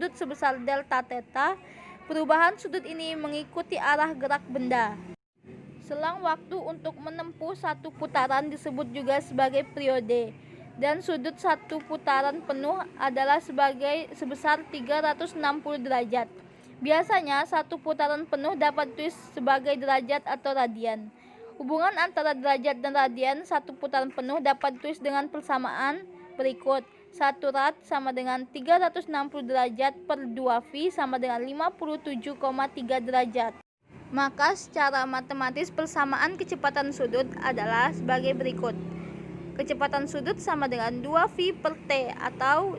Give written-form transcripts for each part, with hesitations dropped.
sudut sebesar delta theta. Perubahan sudut ini mengikuti arah gerak benda. Selang waktu untuk menempuh satu putaran disebut juga sebagai periode, dan sudut satu putaran penuh adalah sebesar 360 derajat. Biasanya satu putaran penuh dapat ditulis sebagai derajat atau radian. Hubungan antara derajat dan radian satu putaran penuh dapat ditulis dengan persamaan berikut. 1 rad sama dengan 360 derajat per 2V sama dengan 57,3 derajat. Maka secara matematis persamaan kecepatan sudut adalah sebagai berikut. Kecepatan sudut sama dengan 2V per T, atau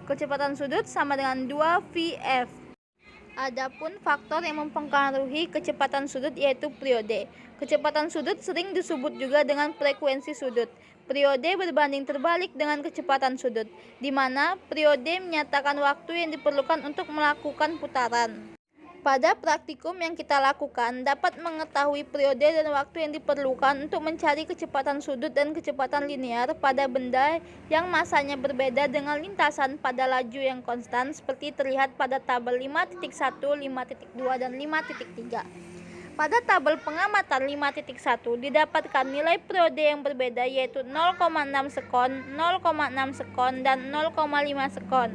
kecepatan sudut sama dengan 2VF. Adapun faktor yang mempengaruhi kecepatan sudut yaitu periode. Kecepatan sudut sering disebut juga dengan frekuensi sudut. Periode berbanding terbalik dengan kecepatan sudut, di mana periode menyatakan waktu yang diperlukan untuk melakukan putaran. Pada praktikum yang kita lakukan, dapat mengetahui periode dan waktu yang diperlukan untuk mencari kecepatan sudut dan kecepatan linear pada benda yang masanya berbeda dengan lintasan pada laju yang konstan seperti terlihat pada tabel 5.1, 5.2, dan 5.3. Pada tabel pengamatan 5.1 didapatkan nilai periode yang berbeda yaitu 0,6 sekon, 0,6 sekon, dan 0,5 sekon.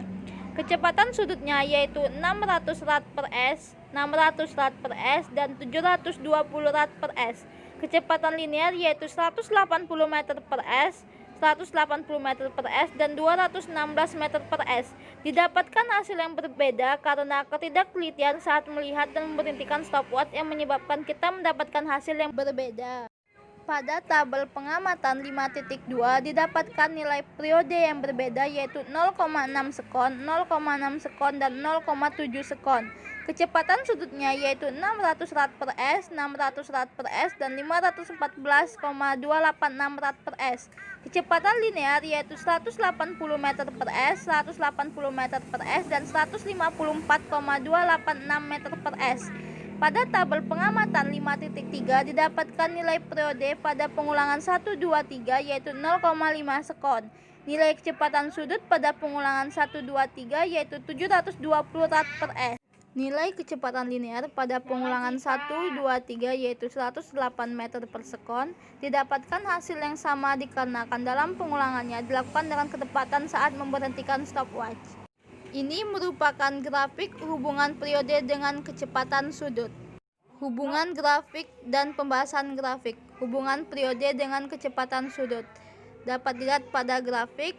Kecepatan sudutnya yaitu 600 rad per s, 600 rad per s, dan 720 rad per s. Kecepatan linear yaitu 180 meter per s, 180 meter per s, dan 216 meter per s. Didapatkan hasil yang berbeda karena ketidaktelitian saat melihat dan memberhentikan stopwatch yang menyebabkan kita mendapatkan hasil yang berbeda. Pada tabel pengamatan 5.2 didapatkan nilai periode yang berbeda yaitu 0,6 sekon, 0,6 sekon, dan 0,7 sekon. Kecepatan sudutnya yaitu 600 rad per s, 600 rad per s, dan 514,286 rad per s. Kecepatan linear yaitu 180 meter per s, 180 meter per s, dan 154,286 meter per s. Pada tabel pengamatan 5.3 didapatkan nilai periode pada pengulangan 1, 2, 3 yaitu 0,5 sekon. Nilai kecepatan sudut pada pengulangan 1, 2, 3 yaitu 720 rad per s. Nilai kecepatan linear pada pengulangan 1, 2, 3 yaitu 108 meter per sekon. Didapatkan hasil yang sama dikarenakan dalam pengulangannya dilakukan dengan ketepatan saat memberhentikan stopwatch. Ini merupakan grafik hubungan periode dengan kecepatan sudut. Hubungan grafik dan pembahasan grafik hubungan periode dengan kecepatan sudut dapat dilihat pada grafik.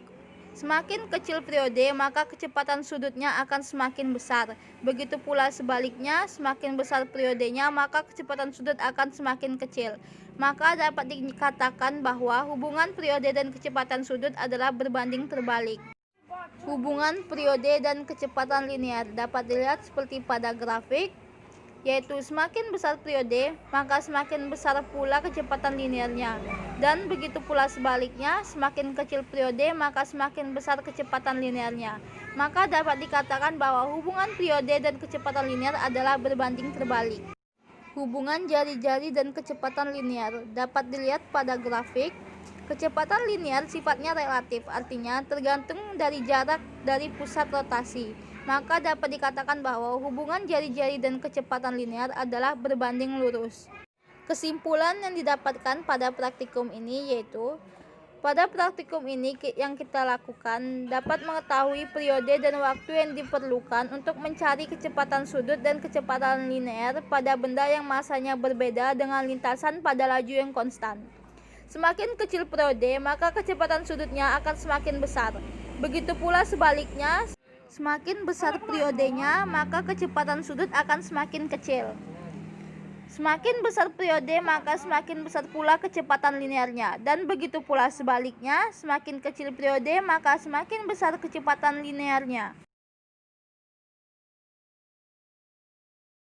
Semakin kecil periode, maka kecepatan sudutnya akan semakin besar. Begitu pula sebaliknya, semakin besar periodenya, maka kecepatan sudut akan semakin kecil. Maka dapat dikatakan bahwa hubungan periode dan kecepatan sudut adalah berbanding terbalik. Hubungan periode dan kecepatan linear dapat dilihat seperti pada grafik, yaitu semakin besar periode, maka semakin besar pula kecepatan linearnya. Dan begitu pula sebaliknya, semakin kecil periode, maka semakin besar kecepatan linearnya. Maka dapat dikatakan bahwa hubungan periode dan kecepatan linear adalah berbanding terbalik. Hubungan jari-jari dan kecepatan linear dapat dilihat pada grafik. Kecepatan linear sifatnya relatif, artinya tergantung dari jarak dari pusat rotasi. Maka dapat dikatakan bahwa hubungan jari-jari dan kecepatan linear adalah berbanding lurus. Kesimpulan yang didapatkan pada praktikum ini yaitu, pada praktikum ini yang kita lakukan dapat mengetahui periode dan waktu yang diperlukan untuk mencari kecepatan sudut dan kecepatan linear pada benda yang masanya berbeda dengan lintasan pada laju yang konstan. Semakin kecil periode, maka kecepatan sudutnya akan semakin besar. Begitu pula sebaliknya, semakin besar periodenya, maka kecepatan sudut akan semakin kecil. Semakin besar periode, maka semakin besar pula kecepatan linearnya. Dan begitu pula sebaliknya, semakin kecil periode, maka semakin besar kecepatan linearnya.